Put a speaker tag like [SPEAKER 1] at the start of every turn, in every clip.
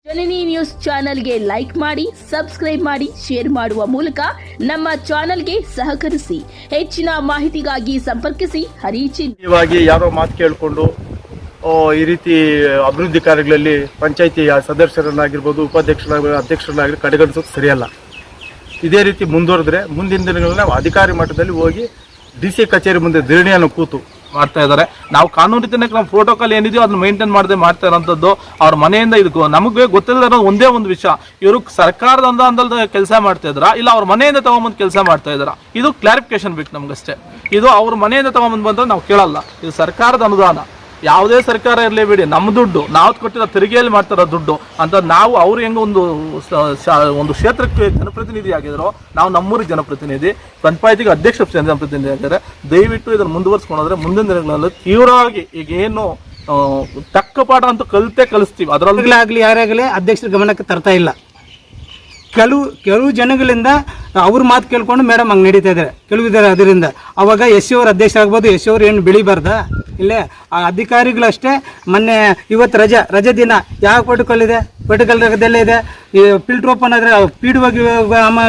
[SPEAKER 1] ಜನನಿ news ಚಾನೆಲ್ಗೆ like ಮಾಡಿ, subscribe ಮಾಡಿ, ಶೇರ್ ಮಾಡುವ ಮೂಲಕ ನಮ್ಮ ಚಾನೆಲ್ಗೆ ಸಹಕರಿಸಿ. ಹೆಚ್ಚಿನ ಮಾಹಿತಿಗಾಗಿ ಸಂಪರ್ಕಿಸಿ ಹರಿಚಿನ್.
[SPEAKER 2] ಇವಾಗಿ ಯಾರೋ ಮಾತು ಕೇಳಿಕೊಂಡು ಈ ರೀತಿ ಅಭಿವೃದ್ಧಿ ಕಾರ್ಯಗಳಲ್ಲಿ ಪಂಚಾಯಿತಿ ಸದಸ್ಯರನ್ನಾಗಿರ್ಬೋದು, ಅಧ್ಯಕ್ಷರನ್ನಾಗಿರ್ಬೋದು ಕಡೆಗಣಿಸೋದು ಸರಿಯಲ್ಲ. ಇದೇ ರೀತಿ ಮುಂದುವರೆದ್ರೆ ಮುಂದಿನ ದಿನಗಳಲ್ಲಿ ನಾವು ಅಧಿಕಾರಿ ಮಟ್ಟದಲ್ಲಿ ಹೋಗಿ DC ಕಚೇರಿ ಮುಂದೆ ಧರಣಿಯನ್ನು ಕೂತು
[SPEAKER 3] ಮಾಡ್ತಾ ಇದ್ದಾರೆ. ನಾವು ಕಾನೂನು ರೀತಿಯ ನಮ್ಮ ಪ್ರೋಟೋಕಾಲ್ ಏನಿದೆಯೋ ಅದನ್ನ ಮೇಂಟೈನ್ ಮಾಡದೆ ಮಾಡ್ತಾ ಇರೋಂಥದ್ದು. ಅವ್ರ ಮನೆಯಿಂದ ಇದಕ್ಕೂ ನಮಗೆ ಗೊತ್ತಿಲ್ಲದ ಒಂದೇ ಒಂದು ವಿಷಯ, ಇವರು ಸರ್ಕಾರದ ಅನುದಾನದಲ್ಲಿ ಕೆಲಸ ಮಾಡ್ತಾ ಇದ್ದಾರಾ ಇಲ್ಲ ಅವ್ರ ಮನೆಯಿಂದ ತಗೊಂಬಂದು ಕೆಲಸ ಮಾಡ್ತಾ ಇದ್ದಾರಾ, ಇದು ಕ್ಲಾರಿಫಿಕೇಶನ್ ಬೇಕು ನಮಗಷ್ಟೇ. ಇದು ಅವ್ರ ಮನೆಯಿಂದ ತಗೊಂಬಂದು ಬಂದ್ರೆ ನಾವು ಕೇಳಲ್ಲ. ಇದು ಸರ್ಕಾರದ ಅನುದಾನ, ಯಾವುದೇ ಸರ್ಕಾರ ಇರಲಿ ಬಿಡಿ, ನಮ್ಮ ದುಡ್ಡು, ನಾವು ಕೊಟ್ಟಿರೋ ತೆರಿಗೆಯಲ್ಲಿ ಮಾಡ್ತಿರೋ ದುಡ್ಡು ಅಂತ. ನಾವು ಅವ್ರು ಹೆಂಗೆ ಒಂದು ಕ್ಷೇತ್ರಕ್ಕೆ ಜನಪ್ರತಿನಿಧಿ ಆಗಿದ್ರು, ನಾವು ನಮ್ಮೂರಿಗೆ ಜನಪ್ರತಿನಿಧಿ, ಪಂಚಾಯತಿಗೆ ಅಧ್ಯಕ್ಷ ಜನಪ್ರತಿನಿಧಿ ಆಗಿದ್ದಾರೆ. ದಯವಿಟ್ಟು ಇದನ್ನು ಮುಂದುವರ್ಸ್ಕೊಂಡ್ರೆ ಮುಂದಿನ ದಿನಗಳಲ್ಲಿ ತೀವ್ರವಾಗಿ ಈಗ ಏನು ತಕ್ಕ ಪಾಠ ಅಂತೂ ಕಲಿಸ್ತೀವಿ. ಅದರಲ್ಲಾಗಲಿ
[SPEAKER 4] ಆಗಲಿ ಯಾರಾಗಲಿ ಅಧ್ಯಕ್ಷರ ಗಮನಕ್ಕೆ ತರ್ತಾ ಇಲ್ಲ. ಕೆಲವು ಜನಗಳಿಂದ ಅವ್ರ ಮಾತು ಕೇಳ್ಕೊಂಡು ಮೇಡಮ್ ಹಂಗೆ ನಡೀತಾ ಇದ್ದಾರೆ ಕೆಲವಿದ್ದಾರೆ. ಅದರಿಂದ ಅವಾಗ SC ಅವ್ರ ಅಧ್ಯಕ್ಷ ಆಗ್ಬೋದು, SC ಅವ್ರು ಏನು ಬೆಳಿಬಾರ್ದ? ಇಲ್ಲೇ ಆ ಅಧಿಕಾರಿಗಳಷ್ಟೇ. ಮೊನ್ನೆ ಇವತ್ತು ರಜೆ ದಿನ ಯಾವ ಪ್ರೋಟೋಕಾಲ್ ಇದೆ? ಪ್ರೋಟೋಕಾಲ್ದಲ್ಲೇ ಇದೆ. ಈ ಫಿಲ್ಟರ್ ಓಪನ್ ಆದರೆ PDO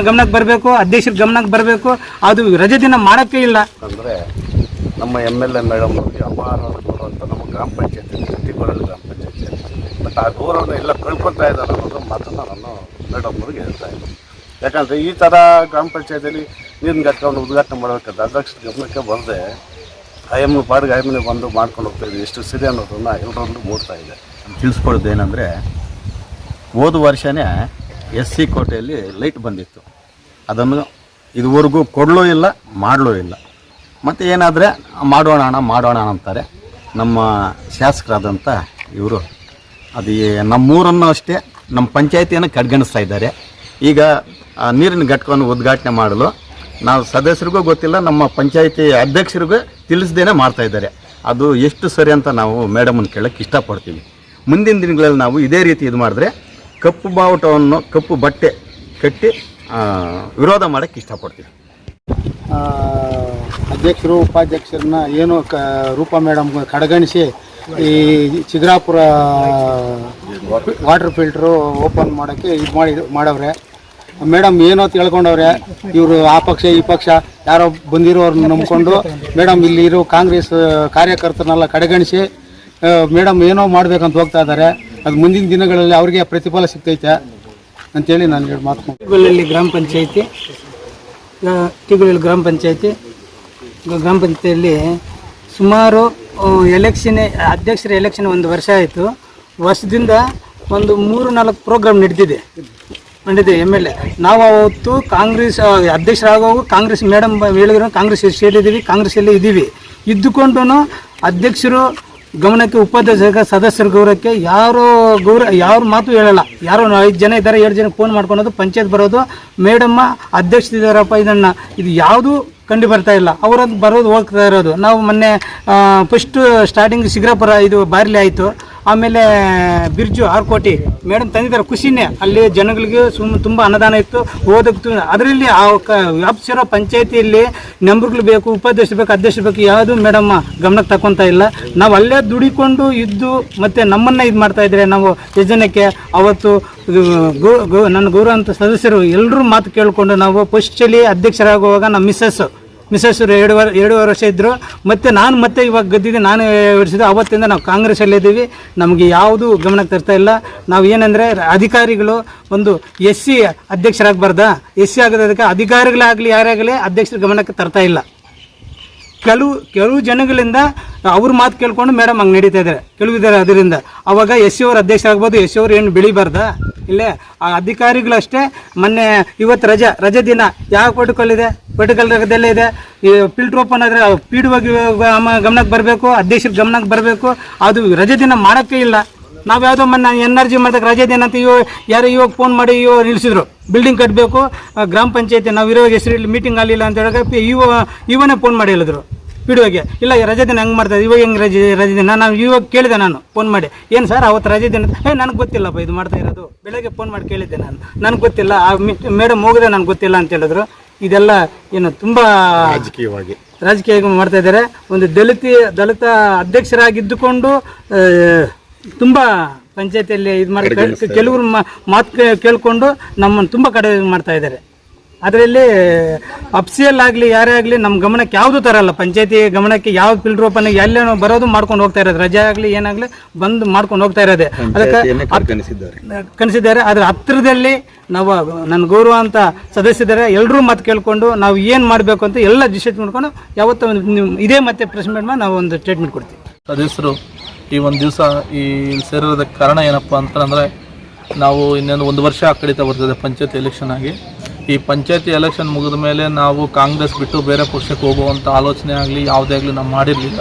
[SPEAKER 4] ಗಮನಕ್ಕೆ ಬರಬೇಕು, ಅಧ್ಯಕ್ಷರ ಗಮನಕ್ಕೆ ಬರಬೇಕು. ಅದು ರಜೆ ದಿನ ಮಾಡೋಕ್ಕೆ ಇಲ್ಲ.
[SPEAKER 5] ಅಂದರೆ ನಮ್ಮ MLA ಮೇಡಮ್ ಅವರಿಗೆ ಅಪಾರವಾದ ಗೌರವ ಅಂತ ನಮ್ಮ ಗ್ರಾಮ ಪಂಚಾಯತಿ ತಿಗೋಳಲ್ಲಿ ಗ್ರಾಮ ಪಂಚಾಯತಿ, ಬಟ್ ಆ ಗೌರವನ ಎಲ್ಲ ಕಳ್ಕೊತಾ ಇದ್ದಾರೆ ಅನ್ನೋದು ಮಾತನ್ನು ನಾನು ಮೇಡಮ್ ಅವ್ರಿಗೆ ಹೇಳ್ತಾ ಇದ್ದೀನಿ. ಯಾಕಂದರೆ ಈ ಥರ ಗ್ರಾಮ ಪಂಚಾಯತಿಯಲ್ಲಿ ನೀರಿನ ಘಟಕವನ್ನು ಉದ್ಘಾಟನೆ ಮಾಡಬೇಕಾದ್ರೆ ಅಧ್ಯಕ್ಷರ ಗಮನಕ್ಕೆ ಬರದೆ ಐಎಮ್ನ ಪಾಡಿಗೆ ಐಎಮ್ನೇ ಬಂದು ಮಾಡ್ಕೊಂಡು ಹೋಗ್ತಾ ಇದ್ದೀವಿ. ಎಷ್ಟು ಸಿರಿ ಅನ್ನೋದನ್ನು ಎಲ್ಲರಲ್ಲೂ ಮೂಡ್ತಾ ಇದೆ.
[SPEAKER 6] ತಿಳಿಸ್ಕೊಡೋದು ಏನಂದರೆ, ಹೋದ ವರ್ಷವೇ SC ಕೋಟೆಯಲ್ಲಿ ಲೈಟ್ ಬಂದಿತ್ತು. ಅದನ್ನು ಇದುವರೆಗೂ ಕೊಡಲೂ ಇಲ್ಲ, ಮಾಡಲೂ ಇಲ್ಲ. ಮತ್ತು ಏನಾದರೆ ಮಾಡೋಣ ಅಂತಾರೆ ನಮ್ಮ ಶಾಸಕರಾದಂಥ ಇವರು. ಅದು ನಮ್ಮೂರನ್ನು ಅಷ್ಟೇ, ನಮ್ಮ ಪಂಚಾಯತಿಯನ್ನು ಕಡೆಗಣಿಸ್ತಾ ಇದ್ದಾರೆ. ಈಗ ನೀರಿನ ಘಟಕವನ್ನು ಉದ್ಘಾಟನೆ ಮಾಡಲು ನಾವು ಸದಸ್ಯರಿಗೂ ಗೊತ್ತಿಲ್ಲ, ನಮ್ಮ ಪಂಚಾಯತಿ ಅಧ್ಯಕ್ಷರಿಗೂ ತಿಳಿಸ್ದೇನೆ ಮಾಡ್ತಾ ಇದ್ದಾರೆ. ಅದು ಎಷ್ಟು ಸರಿ ಅಂತ ನಾವು ಮೇಡಮನ್ನು ಕೇಳೋಕ್ಕೆ ಇಷ್ಟಪಡ್ತೀವಿ. ಮುಂದಿನ ದಿನಗಳಲ್ಲಿ ನಾವು ಇದೇ ರೀತಿ ಇದು ಮಾಡಿದ್ರೆ ಕಪ್ಪು ಬಾವುಟವನ್ನು, ಕಪ್ಪು ಬಟ್ಟೆ ಕಟ್ಟಿ ವಿರೋಧ ಮಾಡೋಕ್ಕೆ ಇಷ್ಟಪಡ್ತೀವಿ.
[SPEAKER 4] ಅಧ್ಯಕ್ಷರು ಉಪಾಧ್ಯಕ್ಷರನ್ನ ಏನು ರೂಪಾ ಮೇಡಮ್ ಕಡೆಗಣಿಸಿ ಈ ಚಿಗ್ರಾಪುರ ವಾಟರ್ ಫಿಲ್ಟ್ರು ಓಪನ್ ಮಾಡೋಕ್ಕೆ ಮಾಡವ್ರೆ. ಮೇಡಮ್ ಏನೋ ತಿಳ್ಕೊಂಡವ್ರೆ. ಇವರು ಆ ಪಕ್ಷ ಈ ಪಕ್ಷ ಯಾರೋ ಬಂದಿರೋರನ್ನ ನಂಬ್ಕೊಂಡು ಮೇಡಮ್ ಇಲ್ಲಿ ಇರೋ ಕಾಂಗ್ರೆಸ್ ಕಾರ್ಯಕರ್ತರನ್ನೆಲ್ಲ ಕಡೆಗಣಿಸಿ ಮೇಡಮ್ ಏನೋ ಮಾಡ್ಬೇಕಂತ ಹೋಗ್ತಾ ಇದ್ದಾರೆ. ಅದು ಮುಂದಿನ ದಿನಗಳಲ್ಲಿ ಅವ್ರಿಗೆ ಪ್ರತಿಫಲ ಸಿಗ್ತೈತೆ ಅಂತೇಳಿ ನಾನು ಹೇಳಿ ಮಾತು. ಟಿಗೊಳ್ಳಿ ಗ್ರಾಮ ಪಂಚಾಯತಿಯಲ್ಲಿ ಸುಮಾರು ಅಧ್ಯಕ್ಷರ ಎಲೆಕ್ಷನ್ 1 ವರ್ಷ ಆಯಿತು. ವರ್ಷದಿಂದ ಒಂದು 3-4 ಪ್ರೋಗ್ರಾಮ್ ನಡೆದಿದೆ MLA. ನಾವು ಅವತ್ತು ಕಾಂಗ್ರೆಸ್ ಅಧ್ಯಕ್ಷರಾಗುವಾಗ ಕಾಂಗ್ರೆಸ್ ಮೇಡಮ್ ಹೇಳಿದ್ರು, ಕಾಂಗ್ರೆಸ್ ಸೇರಿದ್ದೀವಿ, ಕಾಂಗ್ರೆಸ್ಸಲ್ಲಿ ಇದ್ದೀವಿ. ಇದ್ದುಕೊಂಡು ಅಧ್ಯಕ್ಷರು ಗಮನಕ್ಕೆ, ಉಪಾಧ್ಯಕ್ಷ ಸದಸ್ಯರ ಗೌರವಕ್ಕೆ ಯಾರು ಮಾತು ಹೇಳಲ್ಲ. ಯಾರೋ 5 ಜನ ಇದ್ದಾರೆ, 7 ಜನ ಫೋನ್ ಮಾಡ್ಕೊಳೋದು, ಪಂಚಾಯತ್ ಬರೋದು, ಮೇಡಮ್ಮ ಅಧ್ಯಕ್ಷರಿದ್ದಾರಪ್ಪ, ಇದು ಯಾವುದು ಕಂಡು ಬರ್ತಾ ಇಲ್ಲ. ಅವರದ್ದು ಬರೋದು ಹೋಗ್ತಾ ಇರೋದು. ನಾವು ಮೊನ್ನೆ ಫಸ್ಟ್ ಸ್ಟಾರ್ಟಿಂಗ್ ಶಿಗ್ರಾಪುರ ಇದು ಬಾರ್ಲಿ ಆಯಿತು, ಆಮೇಲೆ ಬಿರ್ಜು 6 ಕೋಟಿ ಮೇಡಮ್ ತಂದಿದ್ದಾರೆ. ಖುಷಿನೇ, ಅಲ್ಲಿ ಜನಗಳಿಗೆ ತುಂಬ ಅನುದಾನ ಇತ್ತು, ಓದಕ್ಕೆ. ಅದರಲ್ಲಿ ವ್ಯಾಪ್ಸಿರೋ ಪಂಚಾಯತಿಯಲ್ಲಿ ನಂಬರ್ಗಳು ಬೇಕು, ಉಪಾಧ್ಯಕ್ಷ ಬೇಕು, ಅಧ್ಯಕ್ಷ ಬೇಕು, ಯಾವುದು ಮೇಡಮ್ ಗಮನಕ್ಕೆ ತಗೊತಾ ಇಲ್ಲ. ನಾವು ಅಲ್ಲೇ ದುಡಿಕೊಂಡು ಇದ್ದು ಮತ್ತು ನಮ್ಮನ್ನು ಇದು ಮಾಡ್ತಾ ಇದ್ರೆ ನಾವು ಜನಕ್ಕೆ ಅವತ್ತು ನನ್ನ ಗೌರವ ಅಂತ ಸದಸ್ಯರು ಎಲ್ಲರೂ ಮಾತು ಕೇಳಿಕೊಂಡು ನಾವು ಫಸ್ಟಲ್ಲಿ ಅಧ್ಯಕ್ಷರಾಗುವಾಗ ನಮ್ಮ ಮಿಸ್ಸಸ್ಸರು 2.5 ವರ್ಷ ಇದ್ದರು. ಮತ್ತು ನಾನು ಮತ್ತೆ ಇವಾಗ ಗೆದ್ದಿದ್ದೆ, ನಾನು ವರ್ಷದ ಅವತ್ತಿಂದ ನಾವು ಕಾಂಗ್ರೆಸ್ಸಲ್ಲಿದ್ದೀವಿ. ನಮಗೆ ಯಾವುದು ಗಮನಕ್ಕೆ ತರ್ತಾ ಇಲ್ಲ. ನಾವು ಏನಂದರೆ ಅಧಿಕಾರಿಗಳು ಒಂದು SC ಅಧ್ಯಕ್ಷರಾಗಬಾರ್ದಾ? SC ಆಗೋದಕ್ಕೆ ಅಧಿಕಾರಿಗಳಾಗಲಿ ಯಾರಾಗಲಿ ಅಧ್ಯಕ್ಷರ ಗಮನಕ್ಕೆ ತರ್ತಾ ಇಲ್ಲ. ಕೆಲವು ಜನಗಳಿಂದ ಅವ್ರ ಮಾತು ಕೇಳ್ಕೊಂಡು ಮೇಡಮ್ ಹಂಗೆ ನಡೀತಾ ಇದ್ದಾರೆ ಕೆಲವಿದ್ದಾರೆ. ಅದರಿಂದ ಅವಾಗ SC ಅವ್ರ ಅಧ್ಯಕ್ಷ ಆಗ್ಬೋದು, SC ಅವ್ರು ಏನು ಬೆಳಿಬಾರ್ದಾ? ಇಲ್ಲೇ ಆ ಅಧಿಕಾರಿಗಳಷ್ಟೇ. ಮೊನ್ನೆ ಇವತ್ತು ರಜೆ ದಿನ ಯಾವ ಪ್ರೋಟೋಕಾಲ್ ಇದೆ? ಪ್ರೋಟೋಕಾಲ್ದಲ್ಲೇ ಇದೆ. ಈ ಫಿಲ್ಟರ್ ಓಪನ್ ಆದರೆ PDO ಗಮನಕ್ಕೆ ಬರಬೇಕು, ಅಧ್ಯಕ್ಷರ ಗಮನಕ್ಕೆ ಬರಬೇಕು. ಅದು ರಜೆ ದಿನ ಮಾಡೋಕ್ಕೆ ಇಲ್ಲ. ನಾವು ಯಾವುದೋ ಮೊನ್ನೆ NRG ಮಾಡೋಕ್ಕೆ ರಜೆ ದಿನ ಅಂತ ಇವಾಗ ಫೋನ್ ಮಾಡಿ ನಿಲ್ಲಿಸಿದ್ರು. ಬಿಲ್ಡಿಂಗ್ ಕಟ್ಟಬೇಕು, ಗ್ರಾಮ ಪಂಚಾಯತಿ ನಾವು ಇರೋ ಹೆಸರಲ್ಲಿ ಮೀಟಿಂಗ್ ಆಗಲಿಲ್ಲ ಅಂತ ಹೇಳೋಕೆ ಇವನೇ ಫೋನ್ ಮಾಡಿ ಹೇಳಿದ್ರು PDOಗೆ. ಇಲ್ಲ ರಜೆ ದಿನ ಹೆಂಗೆ ಮಾಡ್ತಾರೆ, ಇವಾಗ ಹೆಂಗೆ ರಜೆ ದಿನ? ನಾನು ಇವಾಗ ಕೇಳಿದೆ, ನಾನು ಫೋನ್ ಮಾಡಿ, ಏನು ಸರ್ ಅವತ್ತು ರಜೆ ದಿನ? ನನಗೆ ಗೊತ್ತಿಲ್ಲಪ್ಪ ಇದು ಮಾಡ್ತಾ ಇರೋದು. ಬೆಳಗ್ಗೆ ಫೋನ್ ಮಾಡಿ ಕೇಳಿದ್ದೆ ನಾನು, ನನಗೆ ಗೊತ್ತಿಲ್ಲ, ಆ ಮೇಡಮ್ ಹೋಗಿದೆ, ನನಗೆ ಗೊತ್ತಿಲ್ಲ ಅಂತ ಹೇಳಿದ್ರು. ಇದೆಲ್ಲ ಏನು ತುಂಬ ರಾಜಕೀಯವಾಗಿ ಮಾಡ್ತಾ ಇದ್ದಾರೆ. ಒಂದು ದಲಿತ ಅಧ್ಯಕ್ಷರಾಗಿದ್ದುಕೊಂಡು ತುಂಬ ಪಂಚಾಯತಿಯಲ್ಲಿ ಇದು ಮಾಡಿ ಕೆಲವರು ಮಾತು ಕೇಳಿಕೊಂಡು ನಮ್ಮನ್ನು ತುಂಬ ಕಡೆ ಮಾಡ್ತಾ ಇದ್ದಾರೆ. ಅದರಲ್ಲಿ ಅಫ್ಸಿಯಲ್ ಆಗಲಿ ಯಾರೇ ಆಗಲಿ ನಮ್ಮ ಗಮನಕ್ಕೆ ಯಾವುದು ತರಲ್ಲ. ಪಂಚಾಯತಿ ಗಮನಕ್ಕೆ ಯಾವ ಫಿಲ್ಟರ್ ಓಪನ್ ಎಲ್ಲೇನೋ ಬರೋದು ಮಾಡ್ಕೊಂಡು ಹೋಗ್ತಾ ಇರೋದು, ರಜೆ ಆಗಲಿ ಏನಾಗಲಿ ಬಂದು ಮಾಡ್ಕೊಂಡು ಹೋಗ್ತಾ ಇರೋದೆ. ಅದಕ್ಕೆ ಕನಿಸಿದ್ದಾರೆ. ಅದರ ಹತ್ತಿರದಲ್ಲಿ ನಾವು ನನ್ನ ಗೌರವ ಅಂತ ಸದಸ್ಯರಿದ್ದಾರೆ, ಎಲ್ಲರೂ ಮಾತು ಕೇಳಿಕೊಂಡು ನಾವು ಏನು ಮಾಡಬೇಕು ಅಂತ ಎಲ್ಲ ಡಿಸೈಡ್ ಮಾಡ್ಕೊಂಡು ಯಾವತ್ತೂ ಇದೇ ಮತ್ತೆ ಪ್ರೆಸ್ ಮೀಟ್ ಮಾಡಿ ನಾವು ಒಂದು ಸ್ಟೇಟ್ಮೆಂಟ್ ಕೊಡ್ತೀವಿ.
[SPEAKER 3] ಸದಸ್ಯರು ಈ ಒಂದು ದಿವಸ ಈ ಸೇರೋದಕ್ಕೆ ಕಾರಣ ಏನಪ್ಪ ಅಂತಂದರೆ, ನಾವು ಇನ್ನೊಂದು 1 ವರ್ಷ ಕಳೀತಾ ಬರ್ತದೆ ಪಂಚಾಯತಿ ಎಲೆಕ್ಷನ್ ಆಗಿ. ಈ ಪಂಚಾಯತಿ ಎಲೆಕ್ಷನ್ ಮುಗಿದ ಮೇಲೆ ನಾವು ಕಾಂಗ್ರೆಸ್ ಬಿಟ್ಟು ಬೇರೆ ಪಕ್ಷಕ್ಕೆ ಹೋಗುವಂಥ ಆಲೋಚನೆ ಆಗಲಿ ಯಾವುದೇ ಆಗಲಿ ನಾವು ಮಾಡಿರಲಿಲ್ಲ.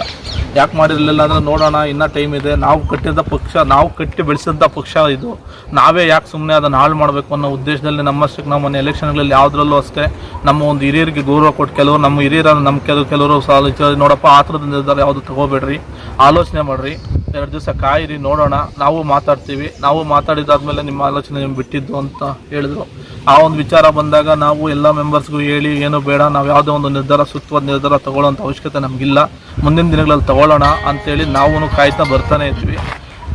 [SPEAKER 3] ಯಾಕೆ ಮಾಡಿರಲಿಲ್ಲ ಅಂದರೆ, ನೋಡೋಣ ಇನ್ನೂ ಟೈಮ್ ಇದೆ, ನಾವು ಕಟ್ಟಿದ ಪಕ್ಷ, ನಾವು ಕಟ್ಟಿ ಬೆಳೆಸಿದಂಥ ಪಕ್ಷ ಇದು, ನಾವೇ ಯಾಕೆ ಸುಮ್ಮನೆ ಅದನ್ನು ಹಾಳು ಮಾಡಬೇಕು ಅನ್ನೋ ಉದ್ದೇಶದಲ್ಲಿ ನಮ್ಮಷ್ಟಕ್ಕೆ ನಾವು ಮೊನ್ನೆ ಎಲೆಕ್ಷನ್ಗಳಲ್ಲಿ ಯಾವುದ್ರಲ್ಲೂ ಅಷ್ಟೇ ನಮ್ಮ ಒಂದು ಹಿರಿಯರಿಗೆ ಗೌರವ ಕೊಟ್ಟು ಕೆಲವರು ನಮ್ಮ ಹಿರಿಯರ ನಮ್ಮ ಕೆಲವರು ಸಾಲ ನೋಡಪ್ಪ ಆ ಥರದ ನಿರ್ಧಾರ ಯಾವುದು ತೊಗೋಬೇಡ್ರಿ, ಆಲೋಚನೆ ಮಾಡಿರಿ, 2 ದಿವಸ ಕಾಯಿರಿ, ನೋಡೋಣ, ನಾವು ಮಾತಾಡ್ತೀವಿ, ನಾವು ಮಾತಾಡಿದಾದ್ಮೇಲೆ ನಿಮ್ಮ ಆಲೋಚನೆ ನಿಮ್ಗೆ ಬಿಟ್ಟಿದ್ದು ಅಂತ ಹೇಳಿದ್ರು. ಆ ಒಂದು ವಿಚಾರ ಬಂದಾಗ ನಾವು ಎಲ್ಲ ಮೆಂಬರ್ಸ್ಗೂ ಹೇಳಿ ಏನು ಬೇಡ, ನಾವು ಯಾವುದೋ ಒಂದು ನಿರ್ಧಾರ ಸೂಕ್ತವಾದ ನಿರ್ಧಾರ ತೊಗೊಳ್ಳೋಂಥ ಅವಶ್ಯಕತೆ ನಮಗಿಲ್ಲ, ಮುಂದಿನ ದಿನಗಳಲ್ಲಿ ತೊಗೊಳ್ಳೋಣ ಅಂತೇಳಿ ನಾವು ಕಾಯ್ತಾ ಬರ್ತಾನೆ ಇದ್ವಿ.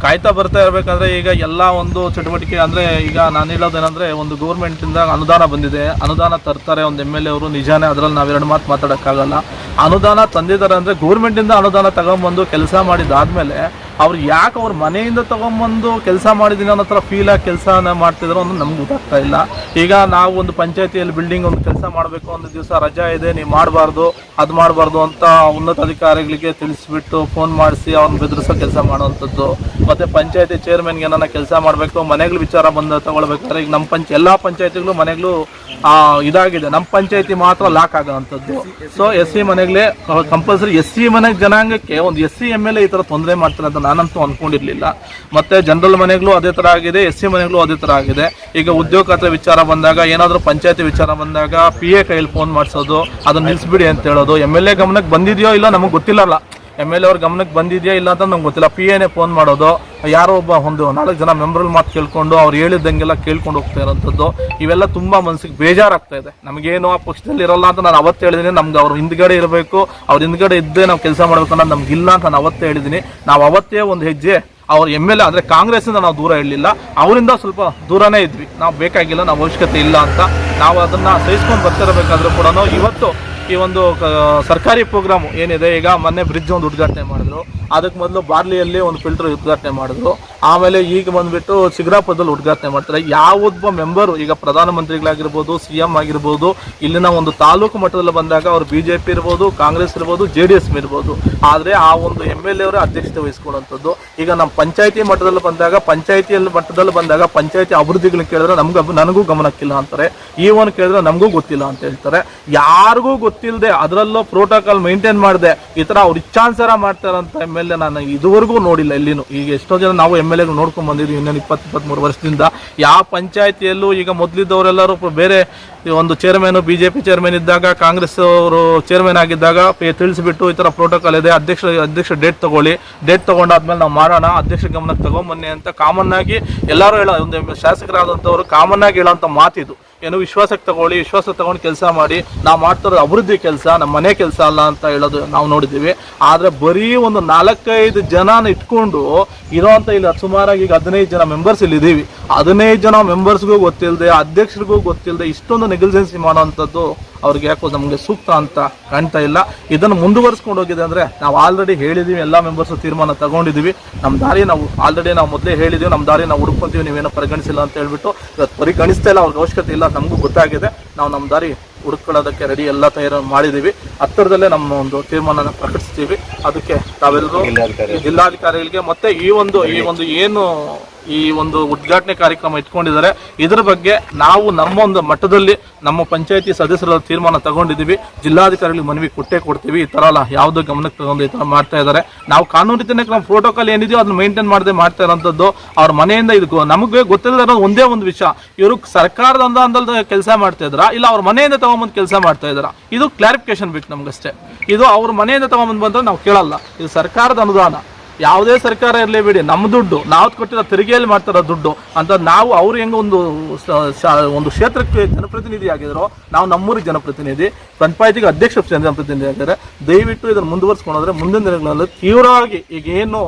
[SPEAKER 3] ಕಾಯ್ತಾ ಬರ್ತಾ ಇರಬೇಕಾದ್ರೆ ಈಗ ಎಲ್ಲ ಒಂದು ಚಟುವಟಿಕೆ ಅಂದರೆ, ಈಗ ನಾನು ಹೇಳೋದೇನೆಂದರೆ, ಒಂದು ಗೌರ್ಮೆಂಟಿಂದ ಅನುದಾನ ಬಂದಿದೆ, ಅನುದಾನ ತರ್ತಾರೆ ಒಂದು MLA ಅವರು, ನಿಜಾನೇ, ಅದರಲ್ಲಿ ನಾವು 2 ಮಾತು ಮಾತಾಡೋಕ್ಕಾಗಲ್ಲ. ಅನುದಾನ ತಂದಿದ್ದಾರೆ ಅಂದರೆ ಗೌರ್ಮೆಂಟಿಂದ ಅನುದಾನ ತಗೊಂಬಂದು ಕೆಲಸ ಮಾಡಿದಾದ್ಮೇಲೆ ಅವ್ರು ಯಾಕೆ ಅವ್ರ ಮನೆಯಿಂದ ತೊಗೊಂಬಂದು ಕೆಲಸ ಮಾಡಿದ್ದೀನಿ ಅನ್ನೋ ಥರ ಫೀಲಾಗಿ ಕೆಲಸನ ಮಾಡ್ತಿದ್ರು ಅನ್ನೋದು ನಮ್ಗೆ ಗೊತ್ತಾಗ್ತಾ ಇಲ್ಲ. ಈಗ ನಾವು ಒಂದು ಪಂಚಾಯತಿಯಲ್ಲಿ ಬಿಲ್ಡಿಂಗ್ ಒಂದು ಕೆಲಸ ಮಾಡಬೇಕು, ಒಂದು ದಿವಸ ರಜಾ ಇದೆ, ನೀವು ಮಾಡಬಾರ್ದು, ಅದು ಮಾಡಬಾರ್ದು ಅಂತ ಉನ್ನತ ಅಧಿಕಾರಿಗಳಿಗೆ ತಿಳಿಸ್ಬಿಟ್ಟು ಫೋನ್ ಮಾಡಿಸಿ ಅವ್ರನ್ನ ಬೆದರಿಸೋ ಕೆಲಸ ಮಾಡುವಂಥದ್ದು. ಮತ್ತು ಪಂಚಾಯತಿ ಚೇರ್ಮನ್ಗೆ ಏನಾರ ಕೆಲಸ ಮಾಡಬೇಕು, ಮನೆಗಳ ವಿಚಾರ ಬಂದು ತಗೊಳ್ಬೇಕಾದ್ರೆ ಈಗ ನಮ್ಮ ಎಲ್ಲ ಪಂಚಾಯತಿಗಳು ಮನೆಗಳು ಇದಾಗಿದೆ, ನಮ್ಮ ಪಂಚಾಯತಿ ಮಾತ್ರ ಲಾಕ್ ಆಗೋವಂಥದ್ದು. ಸೊ SC ಮನೆಗಳೇ ಕಂಪಲ್ಸರಿ, SC ಮನೆ ಜನಾಂಗಕ್ಕೆ ಒಂದು SC MLA ಈ ಥರ ತೊಂದರೆ ಮಾಡ್ತಾರೆ ಅಂತ ನಾನಂತೂ ಅಂದ್ಕೊಂಡಿರಲಿಲ್ಲ. ಮತ್ತು ಜನರಲ್ ಮನೆಗಳು ಅದೇ ಥರ ಆಗಿದೆ, SC ಮನೆಗಳು ಅದೇ ಥರ ಆಗಿದೆ. ಈಗ ಉದ್ಯೋಗ ಖಾತೆ ವಿಚಾರ ಬಂದಾಗ, ಏನಾದರೂ ಪಂಚಾಯತಿ ವಿಚಾರ ಬಂದಾಗ PA ಕೈಯಲ್ಲಿ ಫೋನ್ ಮಾಡಿಸೋದು, ಅದನ್ನು ನಿಲ್ಲಿಸ್ಬಿಡಿ ಅಂತ ಹೇಳೋದು. MLA ಗಮನಕ್ಕೆ ಬಂದಿದೆಯೋ ಇಲ್ಲ ನಮಗೆ ಗೊತ್ತಿಲ್ಲಲ್ಲ, MLA ಅವ್ರ ಗಮನಕ್ಕೆ ಬಂದಿದೆಯಾ ಇಲ್ಲ ಅಂತ ನಮ್ಗೆ ಗೊತ್ತಿಲ್ಲ. PAನೇ ಫೋನ್ ಮಾಡೋದು, ಯಾರೋ ಒಬ್ಬ 4 ಜನ ಮೆಂಬರ್ ಮಾತು ಕೇಳ್ಕೊಂಡು ಅವ್ರು ಹೇಳಿದಂಗೆಲ್ಲ ಕೇಳ್ಕೊಂಡು ಹೋಗ್ತಾ ಇರೋಂಥದ್ದು. ಇವೆಲ್ಲ ತುಂಬ ಮನಸ್ಸಿಗೆ ಬೇಜಾರಾಗ್ತಾ ಇದೆ. ನಮಗೇನು ಆ ಪಕ್ಷದಲ್ಲಿ ಇರೋಲ್ಲ ಅಂತ ನಾನು ಅವತ್ತು ಹೇಳಿದ್ದೀನಿ. ನಮ್ಗೆ ಅವ್ರ ಹಿಂದ್ಗಡೆ ಇರಬೇಕು, ಅವ್ರ ಹಿಂದ್ಗಡೆ ಇದ್ದೇ ನಾವು ಕೆಲಸ ಮಾಡಬೇಕು ಅನ್ನೋದು ನಮ್ಗಿಲ್ಲ ಅಂತ ನಾನು ಅವತ್ತೇ ಹೇಳಿದ್ದೀನಿ. ನಾವು ಅವತ್ತೇ ಒಂದು ಹೆಜ್ಜೆ ಅವ್ರ MLA ಅಂದರೆ ಕಾಂಗ್ರೆಸ್ಸಿಂದ ನಾವು ದೂರ ಇರಲಿಲ್ಲ, ಅವರಿಂದ ಸ್ವಲ್ಪ ದೂರನೇ ಇದ್ವಿ. ನಾವು ಬೇಕಾಗಿಲ್ಲ, ನಾವು ಅವಶ್ಯಕತೆ ಇಲ್ಲ ಅಂತ ನಾವು ಅದನ್ನು ಸಹಿಸ್ಕೊಂಡು ಬರ್ತಿರಬೇಕಾದ್ರೂ ಕೂಡ ಇವತ್ತು ಈ ಒಂದು ಸರ್ಕಾರಿ ಪ್ರೋಗ್ರಾಮು ಏನಿದೆ, ಈಗ ಮೊನ್ನೆ ಬ್ರಿಡ್ಜ್ ಒಂದು ಉದ್ಘಾಟನೆ ಮಾಡಿದ್ರು, ಅದಕ್ಕೆ ಮೊದಲು ಬಾರ್ಲಿಯಲ್ಲಿ ಒಂದು ಫಿಲ್ಟರ್ ಉದ್ಘಾಟನೆ ಮಾಡಿದ್ರು, ಆಮೇಲೆ ಈಗ ಬಂದುಬಿಟ್ಟು ಶಿಗ್ರಾಪುರದಲ್ಲಿ ಉದ್ಘಾಟನೆ ಮಾಡ್ತಾರೆ. ಯಾವೊಬ್ಬ ಮೆಂಬರು, ಈಗ ಪ್ರಧಾನಮಂತ್ರಿಗಳಾಗಿರ್ಬೋದು, CM ಆಗಿರ್ಬೋದು, ಇಲ್ಲಿನ ಒಂದು ತಾಲೂಕು ಮಟ್ಟದಲ್ಲಿ ಬಂದಾಗ ಅವ್ರು BJP ಇರ್ಬೋದು, ಕಾಂಗ್ರೆಸ್ ಇರ್ಬೋದು, JDS ಇರ್ಬೋದು, ಆದರೆ ಆ ಒಂದು MLA ಅವರೇ ಅಧ್ಯಕ್ಷತೆ ವಹಿಸ್ಕೊಳ್ಳೋಂಥದ್ದು. ಈಗ ನಮ್ಮ ಪಂಚಾಯತಿ ಮಟ್ಟದಲ್ಲಿ ಬಂದಾಗ, ಪಂಚಾಯತಿ ಅಭಿವೃದ್ಧಿಗಳನ್ನ ಕೇಳಿದ್ರೆ ನನಗೂ ಗಮನಕ್ಕಿಲ್ಲ ಅಂತಾರೆ, EOನ ಕೇಳಿದ್ರೆ ನಮಗೂ ಗೊತ್ತಿಲ್ಲ ಅಂತ ಹೇಳ್ತಾರೆ. ಯಾರಿಗೂ ಗೊತ್ತಿಲ್ಲದೆ ಅದರಲ್ಲೂ ಪ್ರೋಟೋಕಾಲ್ ಮೇಂಟೈನ್ ಮಾಡಿದೆ ಈ ಥರ ಅವ್ರು ಇಚ್ಛಾನುಸಾರ ಮಾಡ್ತಾರಂತ MLA ನಾನು ಇದುವರೆಗೂ ನೋಡಿಲ್ಲ ಎಲ್ಲಿನೂ. ಈಗ ಎಷ್ಟೋ ಜನ ನಾವು MLA ನೋಡ್ಕೊಂಡು ಬಂದಿದ್ವಿ ಇನ್ನೊಂದು 20-23 ವರ್ಷದಿಂದ. ಯಾವ ಪಂಚಾಯತಿಯಲ್ಲೂ ಈಗ ಮೊದಲಿದ್ದವರೆಲ್ಲರೂ ಬೇರೆ ಒಂದು ಚೇರ್ಮನ್, BJP ಚೇರ್ಮನ್ ಇದ್ದಾಗ, ಕಾಂಗ್ರೆಸ್ ಅವರು ಚೇರ್ಮನ್ ಆಗಿದ್ದಾಗ ತಿಳಿಸ್ಬಿಟ್ಟು ಈ ಥರ ಪ್ರೋಟೋಕಾಲ್ ಇದೆ, ಅಧ್ಯಕ್ಷ ಡೇಟ್ ತೊಗೊಂಡಾದ್ಮೇಲೆ ನಾವು ಮಾಡೋಣ, ಅಧ್ಯಕ್ಷ ಗಮನಕ್ಕೆ ತಗೊಂಬನ್ನಿ ಅಂತ ಕಾಮನ್ ಆಗಿ ಎಲ್ಲರೂ ಹೇಳೋ, ಒಂದು ಶಾಸಕರಾದಂಥವ್ರು ಕಾಮನ್ ಆಗಿ ಹೇಳೋಂಥ ಮಾತಿದು. ಏನು ವಿಶ್ವಾಸಕ್ಕೆ ತಗೊಂಡು ಕೆಲಸ ಮಾಡಿ, ನಾವು ಮಾಡ್ತಿರೋದು ಅಭಿವೃದ್ಧಿ ಕೆಲಸ, ನಮ್ಮ ಮನೆ ಕೆಲಸ ಅಲ್ಲ ಅಂತ ಹೇಳೋದು ನಾವು ನೋಡಿದ್ದೀವಿ. ಆದರೆ ಬರೀ ಒಂದು 4-5 ಜನನ ಇಟ್ಕೊಂಡು ಇರೋವಂಥ ಇಲ್ಲಿ ಸುಮಾರಾಗಿ ಈಗ 15 ಜನ ಮೆಂಬರ್ಸ್ ಇಲ್ಲಿ ಇದ್ದೀವಿ. 15 ಜನ ಮೆಂಬರ್ಸ್ಗೂ ಗೊತ್ತಿಲ್ಲದೆ, ಅಧ್ಯಕ್ಷರಿಗೂ ಗೊತ್ತಿಲ್ಲದೆ ಇಷ್ಟೊಂದು ನೆಗ್ಲಿಜೆನ್ಸಿ ಮಾಡೋವಂಥದ್ದು ಅವ್ರಿಗೆ ಯಾಕೋ ನಮಗೆ ಸೂಕ್ತ ಅಂತ ಕಾಣ್ತಾ ಇಲ್ಲ. ಇದನ್ನು ಮುಂದುವರಿಸ್ಕೊಂಡು ಹೋಗಿದೆ ಅಂದರೆ ನಾವು ಆಲ್ರೆಡಿ ಹೇಳಿದ್ದೀವಿ, ಎಲ್ಲ ಮೆಂಬರ್ಸು ತೀರ್ಮಾನ ತಗೊಂಡಿದ್ದೀವಿ, ನಮ್ಮ ದಾರಿ ನಾವು ಮೊದಲೇ ಹೇಳಿದ್ದೀವಿ, ನಮ್ಮ ದಾರಿ ನಾವು ಹುಡುಕೊಂತೀವಿ, ನೀವೇನೋ ಪರಿಗಣಿಸಿಲ್ಲ ಅಂತ ಹೇಳ್ಬಿಟ್ಟು ಇವತ್ತು ಪರಿಗಣಿಸ್ತಾ ಇಲ್ಲ, ಅವ್ರಿಗೆ ಅವಶ್ಯಕತೆ ಇಲ್ಲ, ನಮಗೂ ಗೊತ್ತಾಗಿದೆ. ನಾವು ನಮ್ಮ ದಾರಿ ಹುಡುಕೊಳ್ಳೋದಕ್ಕೆ ರೆಡಿ, ಎಲ್ಲ ತಯಾರು ಮಾಡಿದ್ದೀವಿ. ಹತ್ತಿರದಲ್ಲೇ ನಮ್ಮ ಒಂದು ತೀರ್ಮಾನ ಪ್ರಕಟಿಸ್ತೀವಿ. ಅದಕ್ಕೆ ತಾವೆಲ್ಲರೂ ಜಿಲ್ಲಾಧಿಕಾರಿಗಳಿಗೆ ಮತ್ತೆ ಈ ಒಂದು ಉದ್ಘಾಟನೆ ಕಾರ್ಯಕ್ರಮ ಇಟ್ಕೊಂಡಿದ್ದಾರೆ, ಇದರ ಬಗ್ಗೆ ನಾವು ನಮ್ಮ ಒಂದು ಮಟ್ಟದಲ್ಲಿ ನಮ್ಮ ಪಂಚಾಯತಿ ಸದಸ್ಯರ ತೀರ್ಮಾನ ತಗೊಂಡಿದ್ದೀವಿ. ಜಿಲ್ಲಾಧಿಕಾರಿಗಳಿಗೆ ಮನವಿ ಕೊಡ್ತೀವಿ. ಈ ಥರ ಅಲ್ಲ, ಯಾವುದೋ ಗಮನಕ್ಕೆ ತಗೊಂಡು ಈ ಥರ ಮಾಡ್ತಾ ಇದ್ದಾರೆ. ನಾವು ಕಾನೂನು ರೀತಿಯಲ್ಲಿ ನಮ್ಮ ಪ್ರೋಟೋಕಾಲ್ ಏನಿದೆಯೋ ಅದನ್ನ ಮೇಂಟೈನ್ ಮಾಡದೆ ಮಾಡ್ತಾ ಇರೋಂಥದ್ದು. ಅವ್ರ ಮನೆಯಿಂದ ಇದು ನಮಗೆ ಗೊತ್ತಿಲ್ಲದ ಒಂದೇ ಒಂದು ವಿಷಯ, ಇವರು ಸರ್ಕಾರದ ಅನುದಾನದಲ್ಲಿ ಕೆಲಸ ಮಾಡ್ತಾ ಇದ್ದಾರಾ ಇಲ್ಲ ಅವ್ರ ಮನೆಯಿಂದ ತಗೊಂಬಂದು ಕೆಲಸ ಮಾಡ್ತಾ ಇದ್ದಾರಾ, ಇದು ಕ್ಲಾರಿಫಿಕೇಶನ್ ಬೇಕು ನಮಗಷ್ಟೇ. ಇದು ಅವ್ರ ಮನೆಯಿಂದ ತಗೊಂಬಂದು ಬಂದ್ರೆ ನಾವು ಕೇಳಲ್ಲ, ಇದು ಸರ್ಕಾರದ ಅನುದಾನ. ಯಾವುದೇ ಸರ್ಕಾರ ಇರಲಿ ಬಿಡಿ, ನಮ್ಮ ದುಡ್ಡು, ನಾವು ಕೊಟ್ಟಿರೋ ತೆರಿಗೆಯಲ್ಲಿ ಮಾಡ್ತಾರೋ ದುಡ್ಡು ಅಂತ ನಾವು ಅವ್ರು ಹೆಂಗೆ ಒಂದು ಕ್ಷೇತ್ರಕ್ಕೆ ಜನಪ್ರತಿನಿಧಿ ಆಗಿದ್ರು, ನಾವು ನಮ್ಮೂರಿಗೆ ಜನಪ್ರತಿನಿಧಿ, ಪಂಚಾಯತಿಗೆ ಅಧ್ಯಕ್ಷ ಜನಪ್ರತಿನಿಧಿ ಆಗಿದ್ದಾರೆ. ದಯವಿಟ್ಟು ಇದನ್ನು ಮುಂದುವರಿಸ್ಕೊಂಡ್ರೆ ಮುಂದಿನ ದಿನಗಳಲ್ಲಿ ತೀವ್ರವಾಗಿ ಈಗ ಏನು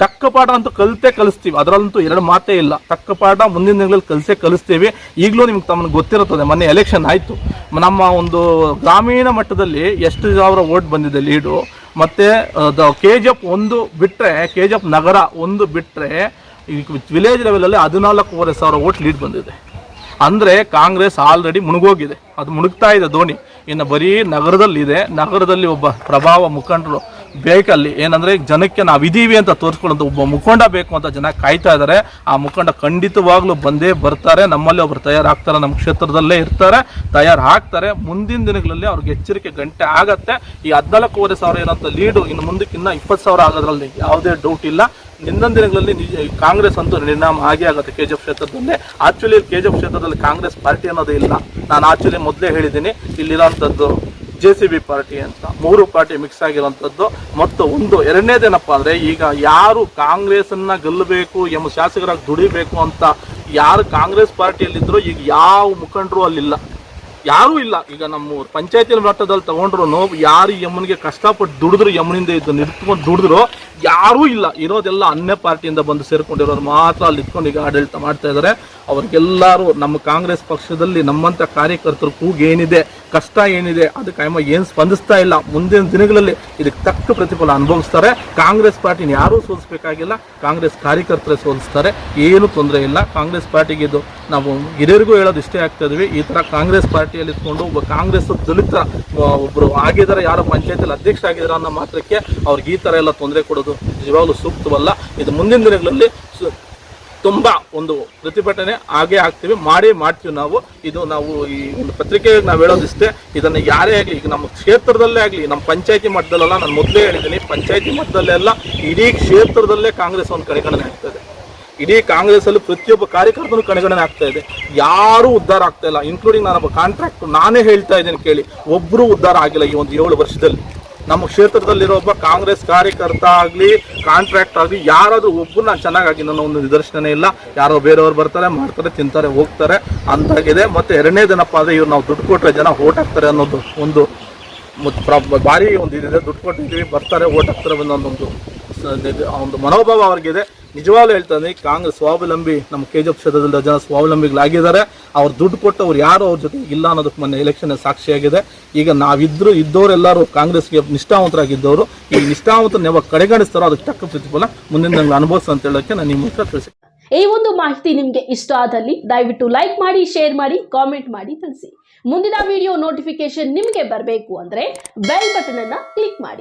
[SPEAKER 3] ತಕ್ಕ ಪಾಠ ಅಂತೂ ಕಲಿಸ್ತೀವಿ, ಅದರಲ್ಲಂತೂ ಎರಡು ಮಾತೇ ಇಲ್ಲ. ತಕ್ಕ ಪಾಠ ಮುಂದಿನ ದಿನಗಳಲ್ಲಿ ಕಲಿಸ್ತೀವಿ. ಈಗಲೂ ನಿಮ್ಗೆ ತಮಗೆ ಗೊತ್ತಿರುತ್ತದೆ, ಮೊನ್ನೆ ಎಲೆಕ್ಷನ್ ಆಯಿತು, ನಮ್ಮ ಒಂದು ಗ್ರಾಮೀಣ ಮಟ್ಟದಲ್ಲಿ ಎಷ್ಟು ಸಾವಿರ ವೋಟ್ ಬಂದಿದೆ ಲೀಡು. ಮತ್ತು KGF 1 ಬಿಟ್ಟರೆ, KGF ನಗರ 1 ಬಿಟ್ಟರೆ ಈ ವಿಲೇಜ್ ಲೆವೆಲಲ್ಲಿ 14,500 ವೋಟ್ ಲೀಡ್ ಬಂದಿದೆ. ಅಂದರೆ ಕಾಂಗ್ರೆಸ್ ಆಲ್ರೆಡಿ ಮುಳುಗೋಗಿದೆ, ಅದು ಮುಳುಗ್ತಾ ಇದೆ ದೋಣಿ. ಇನ್ನು ಬರೀ ನಗರದಲ್ಲಿದೆ. ನಗರದಲ್ಲಿ ಒಬ್ಬ ಪ್ರಭಾವ ಮುಖಂಡರು ಬೇಕಲ್ಲಿ, ಏನಂದರೆ ಜನಕ್ಕೆ ನಾವಿದ್ದೀವಿ ಅಂತ ತೋರಿಸ್ಕೊಳ್ಳೋಂಥ ಒಬ್ಬ ಮುಖಂಡ ಬೇಕು ಅಂತ ಜನ ಕಾಯ್ತಾ ಇದ್ದಾರೆ. ಆ ಮುಖಂಡ ಖಂಡಿತವಾಗ್ಲೂ ಬಂದೇ ಬರ್ತಾರೆ. ನಮ್ಮಲ್ಲಿ ಒಬ್ಬರು ತಯಾರಾಗ್ತಾರೆ, ನಮ್ಮ ಕ್ಷೇತ್ರದಲ್ಲೇ ಇರ್ತಾರೆ, ತಯಾರಾಗ್ತಾರೆ. ಮುಂದಿನ ದಿನಗಳಲ್ಲಿ ಅವ್ರಿಗೆ ಎಚ್ಚರಿಕೆ ಗಂಟೆ ಆಗತ್ತೆ. ಈ 14,500 ಏನಂತ ಲೀಡು ಇನ್ನು ಮುಂದಕ್ಕೆ ಇನ್ನೂ 20,000 ಆಗೋದ್ರಲ್ಲಿ ಯಾವುದೇ ಡೌಟ್ ಇಲ್ಲ. ಮುಂದಿನ ದಿನಗಳಲ್ಲಿ ಕಾಂಗ್ರೆಸ್ ಅಂತೂ ನಿರ್ನಾಮ ಆಗೇ ಆಗುತ್ತೆ KGF ಕ್ಷೇತ್ರದಲ್ಲಿ. ಆಕ್ಚುಲಿ KGF ಕ್ಷೇತ್ರದಲ್ಲಿ ಕಾಂಗ್ರೆಸ್ ಪಾರ್ಟಿ ಅನ್ನೋದೇ ಇಲ್ಲ. ನಾನು ಆಕ್ಚುಲಿ ಮೊದಲೇ ಹೇಳಿದ್ದೀನಿ, ಇಲ್ಲಿರೋಂಥದ್ದು JCB ಪಾರ್ಟಿ ಅಂತ 3 ಪಾರ್ಟಿ ಮಿಕ್ಸ್ ಆಗಿರೋಂಥದ್ದು. ಮತ್ತು ಎರಡನೇದೇನಪ್ಪ ಅಂದರೆ, ಈಗ ಯಾರು ಕಾಂಗ್ರೆಸ್ಸನ್ನು ಗೆಲ್ಲಬೇಕು ಎಂಬ ಶಾಸಕರಾಗಿ ದುಡಿಬೇಕು ಅಂತ ಯಾರು ಕಾಂಗ್ರೆಸ್ ಪಾರ್ಟಿಯಲ್ಲಿದ್ದರೂ ಈಗ ಯಾವ ಮುಖಂಡರು ಅಲ್ಲಿಲ್ಲ, ಯಾರೂ ಇಲ್ಲ. ಈಗ ನಮ್ಮ ಪಂಚಾಯತಿ ಮಟ್ಟದಲ್ಲಿ ತಗೊಂಡ್ರು ಯಾರು ಯಮ್ಮನಿಗೆ ಕಷ್ಟಪಟ್ಟು ದುಡಿದ್ರು, ಯಮ್ಮನಿಂದ ಇದ್ದು ನಿಂತ್ಕೊಂಡು ದುಡಿದ್ರು ಯಾರೂ ಇಲ್ಲ. ಇರೋದೆಲ್ಲ ಅನ್ಯ ಪಾರ್ಟಿಯಿಂದ ಬಂದು ಸೇರ್ಕೊಂಡಿರೋರು ಮಾತ್ರ ಅಲ್ಲಿ ಇಟ್ಕೊಂಡು ಈಗ ಆಡಳಿತ ಮಾಡ್ತಾ ಇದ್ದಾರೆ. ಅವ್ರಿಗೆಲ್ಲರೂ ನಮ್ಮ ಕಾಂಗ್ರೆಸ್ ಪಕ್ಷದಲ್ಲಿ ನಮ್ಮಂಥ ಕಾರ್ಯಕರ್ತರು ಕೂಗೇನಿದೆ, ಕಷ್ಟ ಏನಿದೆ, ಅದಕ್ಕೆ ಏನು ಸ್ಪಂದಿಸ್ತಾ ಇಲ್ಲ. ಮುಂದಿನ ದಿನಗಳಲ್ಲಿ ಇದಕ್ಕೆ ತಕ್ಕ ಪ್ರತಿಫಲ ಅನುಭವಿಸ್ತಾರೆ. ಕಾಂಗ್ರೆಸ್ ಪಾರ್ಟಿನ ಯಾರೂ ಸೋಲಿಸಬೇಕಾಗಿಲ್ಲ, ಕಾಂಗ್ರೆಸ್ ಕಾರ್ಯಕರ್ತರೇ ಸೋಲಿಸ್ತಾರೆ. ಏನೂ ತೊಂದರೆ ಇಲ್ಲ. ಕಾಂಗ್ರೆಸ್ ಪಾರ್ಟಿಗೆ ಇದು ನಾವು ಹಿರಿಯರಿಗೂ ಹೇಳೋದು ಇಷ್ಟೇ ಆಗ್ತಾ ಇದ್ವಿ. ಈ ಥರ ಕಾಂಗ್ರೆಸ್ ಪಾರ್ಟಿಯಲ್ಲಿ ಇಟ್ಕೊಂಡು ಒಬ್ಬ ಕಾಂಗ್ರೆಸ್ ದಲಿತ ಒಬ್ಬರು ಆಗಿದ್ದಾರೆ, ಯಾರೋ ಪಂಚಾಯತಿಯಲ್ಲಿ ಅಧ್ಯಕ್ಷ ಆಗಿದ್ದಾರೆ ಅನ್ನೋ ಮಾತ್ರಕ್ಕೆ ಅವ್ರಿಗೆ ಈ ಥರ ಎಲ್ಲ ತೊಂದರೆ ಕೊಡೋದು ನಿಜವಾಗ್ಲೂ ಸೂಕ್ತವಲ್ಲ. ಇದು ಮುಂದಿನ ದಿನಗಳಲ್ಲಿ ತುಂಬ ಒಂದು ಪ್ರತಿಭಟನೆ ಆಗೇ ಆಗ್ತೀವಿ, ಮಾಡ್ತೀವಿ ನಾವು. ಇದು ನಾವು ಈ ಒಂದು ಪತ್ರಿಕೆಗೆ ನಾವು ಹೇಳೋದಿಷ್ಟೇ. ಇದನ್ನು ಯಾರೇ ಆಗಲಿ, ಈಗ ನಮ್ಮ ಕ್ಷೇತ್ರದಲ್ಲೇ ಆಗಲಿ, ನಮ್ಮ ಪಂಚಾಯತಿ ಮಟ್ಟದಲ್ಲೆಲ್ಲ, ನಾನು ಮೊದಲೇ ಹೇಳಿದ್ದೀನಿ, ಪಂಚಾಯತಿ ಮಟ್ಟದಲ್ಲೆಲ್ಲ ಇಡೀ ಕ್ಷೇತ್ರದಲ್ಲೇ ಕಾಂಗ್ರೆಸ್ ಒಂದು ಕಡೆಗಣನೆ ಆಗ್ತದೆ. ಇಡೀ ಕಾಂಗ್ರೆಸ್ಸಲ್ಲಿ ಪ್ರತಿಯೊಬ್ಬ ಕಾರ್ಯಕರ್ತನೂ ಕಡೆಗಣನೆ ಆಗ್ತಾ ಇದೆ. ಯಾರೂ ಉದ್ಧಾರ ಆಗ್ತಾ ಇಲ್ಲ, ಇನ್ಕ್ಲೂಡಿಂಗ್ ನಾನೊಬ್ಬ ಕಾಂಟ್ರಾಕ್ಟ್. ನಾನೇ ಹೇಳ್ತಾ ಇದ್ದೀನಿ ಕೇಳಿ, ಒಬ್ಬರೂ ಉದ್ಧಾರ ಆಗಿಲ್ಲ ಈ ಒಂದು 7 ವರ್ಷದಲ್ಲಿ. ನಮ್ಮ ಕ್ಷೇತ್ರದಲ್ಲಿರೋ ಒಬ್ಬ ಕಾಂಗ್ರೆಸ್ ಕಾರ್ಯಕರ್ತ ಆಗಲಿ, ಕಾಂಟ್ರಾಕ್ಟ್ ಆಗಲಿ, ಯಾರಾದರೂ ಒಬ್ಬರು ನಾನು ಚೆನ್ನಾಗಾಗಿ ನನ್ನ ಒಂದು ನಿದರ್ಶನ ಇಲ್ಲ. ಯಾರೋ ಬೇರೆಯವ್ರು ಬರ್ತಾರೆ, ಮಾಡ್ತಾರೆ, ತಿಂತಾರೆ, ಹೋಗ್ತಾರೆ ಅಂತಾಗಿದೆ. ಮತ್ತು ಎರಡನೇದೇನಪ್ಪ ಅಂದರೆ, ಇವ್ರು ನಾವು ದುಡ್ಡು ಕೊಟ್ಟರೆ ಜನ ಓಟ್ ಹಾಕ್ತಾರೆ ಅನ್ನೋದು ಒಂದು ಭಾರಿ ಒಂದು ಇದಿದೆ. ದುಡ್ಡು ಕೊಟ್ಟಿದ್ದೀವಿ, ಬರ್ತಾರೆ, ಓಟ್ ಹಾಕ್ತಾರೆ ಅನ್ನೋದೊಂದು ಒಂದು ಮನೋಭಾವ ಅವ್ರಿಗಿದೆ. ನಿಜವಾಗ್ಲೂ ಹೇಳ್ತಾನೆ, ಕಾಂಗ್ರೆಸ್ ಸ್ವಾವಲಂಬಿ, ನಮ್ಮ KGF ಕ್ಷೇತ್ರದಲ್ಲಿ ಜನ ಸ್ವಾವಲಂಬಿಗಳಾಗಿದ್ದಾರೆ. ಅವ್ರು ದುಡ್ಡು ಕೊಟ್ಟವ್ರು ಯಾರು ಅವ್ರ ಜೊತೆ ಇಲ್ಲ ಅನ್ನೋದಕ್ಕೆ ಮೊನ್ನೆ ಎಲೆಕ್ಷನ್ ಸಾಕ್ಷಿಯಾಗಿದೆ. ಈಗ ಇದ್ದವರೆಲ್ಲರೂ ಕಾಂಗ್ರೆಸ್ಗೆ ನಿಷ್ಠಾವಂತರಾಗಿದ್ದವರು ಈ ನಿಷ್ಠಾವಂತರನ್ನ ಯಾವಾಗ ಕಡೆಗಣಿಸ್ತಾರೋ ಅದಕ್ಕೆ ತಕ್ಕ ಪ್ರತಿಫಲ ಮುಂದಿನ ಅನುಭವಿಸ ಅಂತ ಹೇಳೋಕ್ಕೆ ನಾನು ನಿಮ್ಮ ಹತ್ರ ತಿಳಿಸಿ.
[SPEAKER 1] ಈ ಒಂದು ಮಾಹಿತಿ ನಿಮಗೆ ಇಷ್ಟ ಆದಲ್ಲಿ ದಯವಿಟ್ಟು ಲೈಕ್ ಮಾಡಿ, ಶೇರ್ ಮಾಡಿ, ಕಾಮೆಂಟ್ ಮಾಡಿ ತಿಳಿಸಿ. ಮುಂದಿನ ವಿಡಿಯೋ ನೋಟಿಫಿಕೇಶನ್ ನಿಮಗೆ ಬರಬೇಕು ಅಂದ್ರೆ ಬೆಲ್ ಬಟನ್ ಅನ್ನ ಕ್ಲಿಕ್ ಮಾಡಿ.